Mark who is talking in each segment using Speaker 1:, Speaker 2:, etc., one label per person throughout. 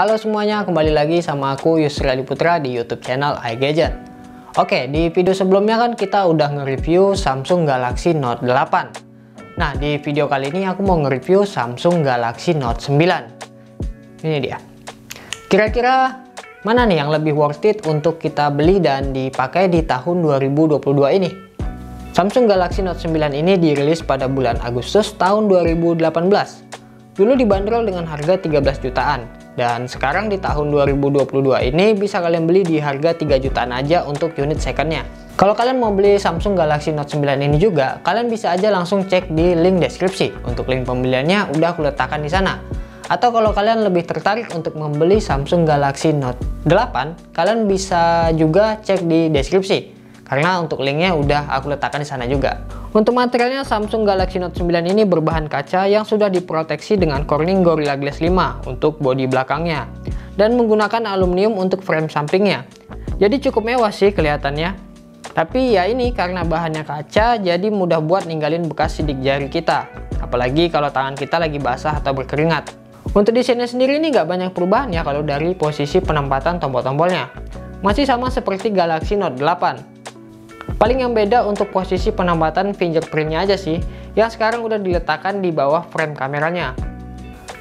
Speaker 1: Halo semuanya, kembali lagi sama aku Yusri Adiputra di YouTube channel iGadget. Oke, di video sebelumnya kan kita udah nge-review Samsung Galaxy Note 8. Nah, di video kali ini aku mau nge-review Samsung Galaxy Note 9. Ini dia. Kira-kira mana nih yang lebih worth it untuk kita beli dan dipakai di tahun 2022 ini? Samsung Galaxy Note 9 ini dirilis pada bulan Agustus tahun 2018. Dulu dibanderol dengan harga 13 jutaan. Dan sekarang di tahun 2022 ini bisa kalian beli di harga 3 jutaan aja untuk unit secondnya. Kalau kalian mau beli Samsung Galaxy Note 9 ini juga, kalian bisa aja langsung cek di link deskripsi. Untuk link pembeliannya udah aku letakkan di sana. Atau kalau kalian lebih tertarik untuk membeli Samsung Galaxy Note 8, kalian bisa juga cek di deskripsi. Karena untuk linknya udah aku letakkan di sana juga. Untuk materialnya, Samsung Galaxy Note 9 ini berbahan kaca yang sudah diproteksi dengan Corning Gorilla Glass 5 untuk bodi belakangnya. Dan menggunakan aluminium untuk frame sampingnya. Jadi cukup mewah sih kelihatannya. Tapi ya ini karena bahannya kaca, jadi mudah buat ninggalin bekas sidik jari kita. Apalagi kalau tangan kita lagi basah atau berkeringat. Untuk desainnya sendiri ini nggak banyak perubahan ya kalau dari posisi penempatan tombol-tombolnya. Masih sama seperti Galaxy Note 8. Paling yang beda untuk posisi penempatan fingerprintnya aja sih, yang sekarang udah diletakkan di bawah frame kameranya.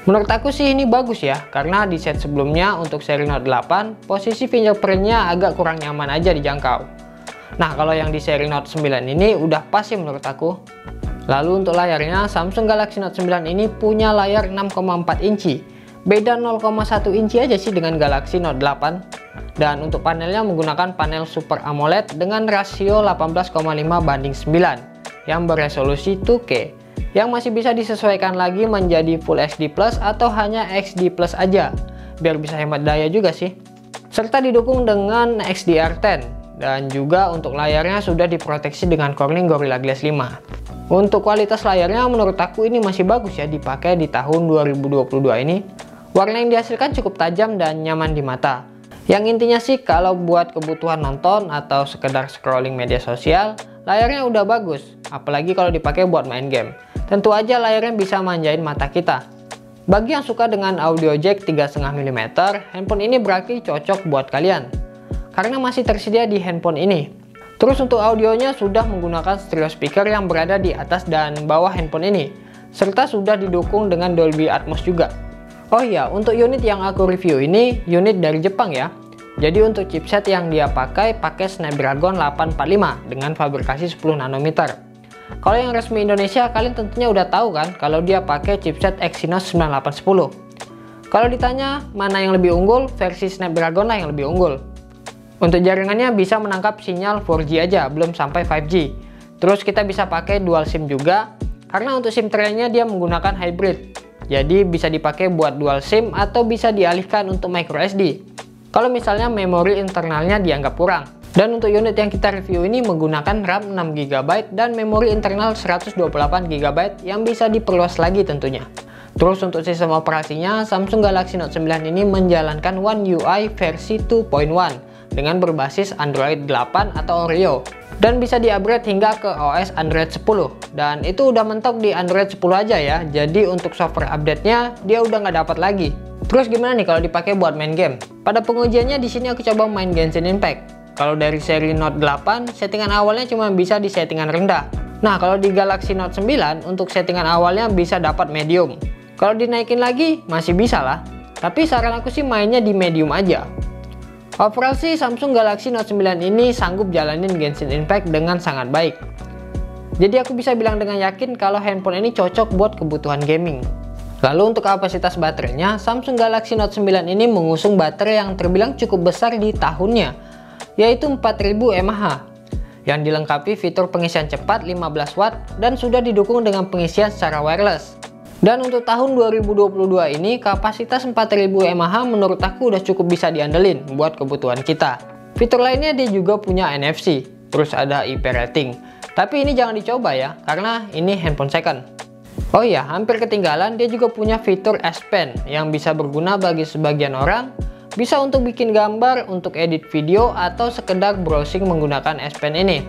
Speaker 1: Menurut aku sih ini bagus ya, karena di set sebelumnya untuk seri Note 8, posisi fingerprintnya agak kurang nyaman aja dijangkau. Nah, kalau yang di seri Note 9 ini udah pas sih menurut aku. Lalu untuk layarnya, Samsung Galaxy Note 9 ini punya layar 6,4 inci. Beda 0,1 inci aja sih dengan Galaxy Note 8. Dan untuk panelnya menggunakan panel Super AMOLED dengan rasio 18,5:9 yang beresolusi 2K, yang masih bisa disesuaikan lagi menjadi Full HD Plus atau hanya XD Plus aja, biar bisa hemat daya juga sih. Serta didukung dengan XDR10, dan juga untuk layarnya sudah diproteksi dengan Corning Gorilla Glass 5. Untuk kualitas layarnya menurut aku ini masih bagus ya dipakai di tahun 2022 ini. Warna yang dihasilkan cukup tajam dan nyaman di mata. Yang intinya sih kalau buat kebutuhan nonton atau sekedar scrolling media sosial, layarnya udah bagus. Apalagi kalau dipakai buat main game. Tentu aja layarnya bisa manjain mata kita. Bagi yang suka dengan audio jack 3,5 mm, handphone ini berarti cocok buat kalian. Karena masih tersedia di handphone ini. Terus untuk audionya sudah menggunakan stereo speaker yang berada di atas dan bawah handphone ini. Serta sudah didukung dengan Dolby Atmos juga. Oh iya, untuk unit yang aku review ini unit dari Jepang ya. Jadi untuk chipset yang dia pakai Snapdragon 845 dengan fabrikasi 10 nanometer. Kalau yang resmi Indonesia kalian tentunya udah tahu kan kalau dia pakai chipset Exynos 9810. Kalau ditanya mana yang lebih unggul, versi Snapdragon lah yang lebih unggul. Untuk jaringannya bisa menangkap sinyal 4G aja, belum sampai 5G. Terus kita bisa pakai dual SIM juga, karena untuk SIM tray-nya dia menggunakan hybrid. Jadi bisa dipakai buat dual SIM atau bisa dialihkan untuk microSD. Kalau misalnya memori internalnya dianggap kurang. Dan untuk unit yang kita review ini menggunakan RAM 6GB dan memori internal 128GB yang bisa diperluas lagi tentunya. Terus untuk sistem operasinya, Samsung Galaxy Note 9 ini menjalankan One UI versi 2.1 dengan berbasis Android 8 atau Oreo. Dan bisa di-upgrade hingga ke OS Android 10. Dan itu udah mentok di Android 10 aja ya. Jadi untuk software update-nya dia udah nggak dapat lagi. Terus gimana nih kalau dipakai buat main game? Pada pengujiannya di sini aku coba main Genshin Impact. Kalau dari seri Note 8, settingan awalnya cuma bisa di settingan rendah. Nah, kalau di Galaxy Note 9 untuk settingan awalnya bisa dapat medium. Kalau dinaikin lagi masih bisa lah. Tapi saran aku sih mainnya di medium aja. Overall sih Samsung Galaxy Note 9 ini sanggup jalanin Genshin Impact dengan sangat baik. Jadi aku bisa bilang dengan yakin kalau handphone ini cocok buat kebutuhan gaming. Lalu untuk kapasitas baterainya, Samsung Galaxy Note 9 ini mengusung baterai yang terbilang cukup besar di tahunnya, yaitu 4000 mAh. Yang dilengkapi fitur pengisian cepat 15 watt dan sudah didukung dengan pengisian secara wireless. Dan untuk tahun 2022 ini kapasitas 4000 mAh menurut aku udah cukup bisa diandelin buat kebutuhan kita. Fitur lainnya dia juga punya NFC, terus ada IP rating. Tapi ini jangan dicoba ya, karena ini handphone second. Oh iya, hampir ketinggalan dia juga punya fitur S Pen yang bisa berguna bagi sebagian orang. Bisa untuk bikin gambar, untuk edit video, atau sekedar browsing menggunakan S Pen ini.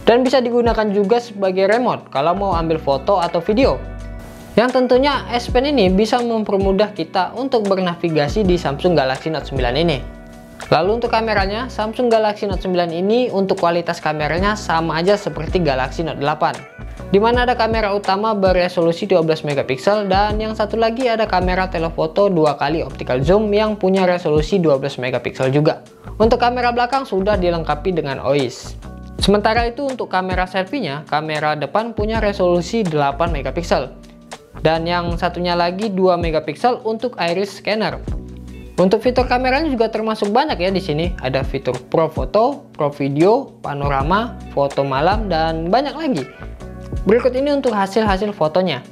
Speaker 1: Dan bisa digunakan juga sebagai remote kalau mau ambil foto atau video. Yang tentunya S Pen ini bisa mempermudah kita untuk bernavigasi di Samsung Galaxy Note 9 ini. Lalu untuk kameranya, Samsung Galaxy Note 9 ini untuk kualitas kameranya sama aja seperti Galaxy Note 8. Dimana ada kamera utama beresolusi 12 megapiksel dan yang satu lagi ada kamera telefoto 2 kali optical zoom yang punya resolusi 12 megapiksel juga. Untuk kamera belakang sudah dilengkapi dengan OIS. Sementara itu untuk kamera selfie-nya, kamera depan punya resolusi 8 megapiksel. Dan yang satunya lagi 2 megapiksel untuk iris scanner. Untuk fitur kameranya juga termasuk banyak ya di sini. Ada fitur Pro Photo, Pro Video, Panorama, Foto Malam dan banyak lagi. Berikut ini untuk hasil-hasil fotonya.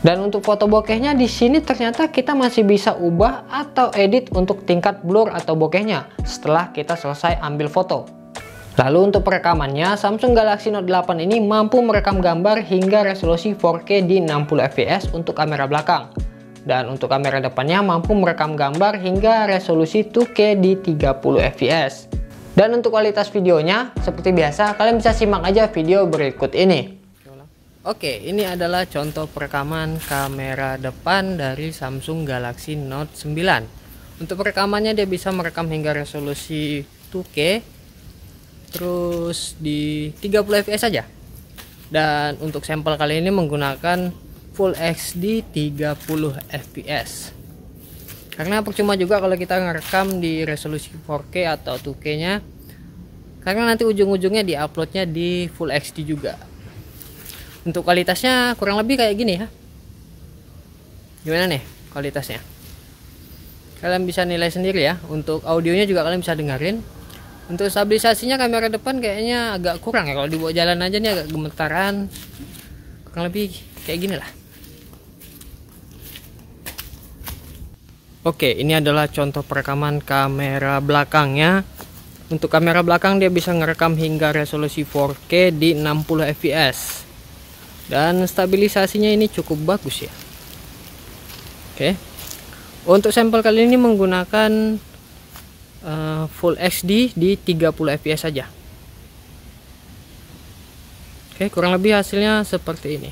Speaker 1: Dan untuk foto bokehnya di sini ternyata kita masih bisa ubah atau edit untuk tingkat blur atau bokehnya setelah kita selesai ambil foto. Lalu untuk perekamannya, Samsung Galaxy Note 8 ini mampu merekam gambar hingga resolusi 4K di 60 fps untuk kamera belakang. Dan untuk kamera depannya mampu merekam gambar hingga resolusi 2K di 30 fps. Dan untuk kualitas videonya, seperti biasa kalian bisa simak aja video berikut ini. Oke, ini adalah contoh perekaman kamera depan dari Samsung Galaxy Note 9. Untuk perekamannya dia bisa merekam hingga resolusi 2K, terus di 30 fps saja. Dan untuk sampel kali ini menggunakan Full HD 30 fps. Karena percuma juga kalau kita ngerekam di resolusi 4K atau 2K nya, karena nanti ujung-ujungnya diuploadnya di Full HD juga. Untuk kualitasnya kurang lebih kayak gini ya. Gimana nih kualitasnya? Kalian bisa nilai sendiri ya. Untuk audionya juga kalian bisa dengerin. Untuk stabilisasinya kamera depan kayaknya agak kurang ya. Kalau dibawa jalan aja nih agak gemetaran. Kurang lebih kayak gini lah. Oke, ini adalah contoh perekaman kamera belakangnya. Untuk kamera belakang dia bisa ngerekam hingga resolusi 4K di 60 fps. Dan stabilisasinya ini cukup bagus ya. Oke. Untuk sampel kali ini menggunakan Full HD di 30 fps saja. Oke, kurang lebih hasilnya seperti ini.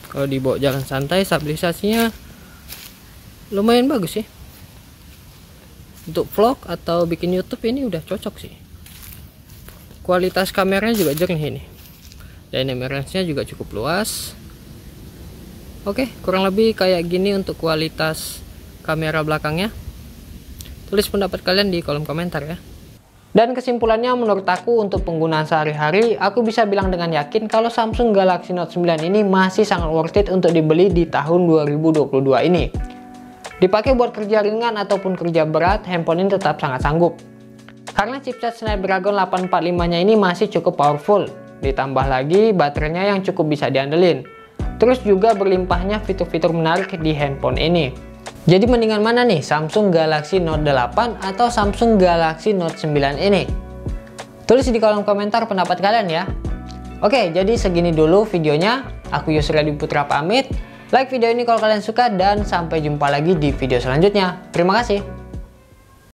Speaker 1: Kalau dibawa jalan santai, stabilisasinya lumayan bagus sih. Untuk vlog atau bikin YouTube ini udah cocok sih. Kualitas kameranya juga jernih ini. Dynamic range-nya juga cukup luas. Oke, kurang lebih kayak gini untuk kualitas kamera belakangnya. Tulis pendapat kalian di kolom komentar ya. Dan kesimpulannya menurut aku untuk penggunaan sehari-hari, aku bisa bilang dengan yakin kalau Samsung Galaxy Note 9 ini masih sangat worth it untuk dibeli di tahun 2022 ini. Dipakai buat kerja ringan ataupun kerja berat, handphone ini tetap sangat sanggup. Karena chipset Snapdragon 845-nya ini masih cukup powerful. Ditambah lagi baterainya yang cukup bisa diandelin. Terus juga berlimpahnya fitur-fitur menarik di handphone ini. Jadi mendingan mana nih, Samsung Galaxy Note 8 atau Samsung Galaxy Note 9 ini? Tulis di kolom komentar pendapat kalian ya. Oke, jadi segini dulu videonya. Aku Yusri Adi Putra pamit. Like video ini kalau kalian suka dan sampai jumpa lagi di video selanjutnya. Terima kasih.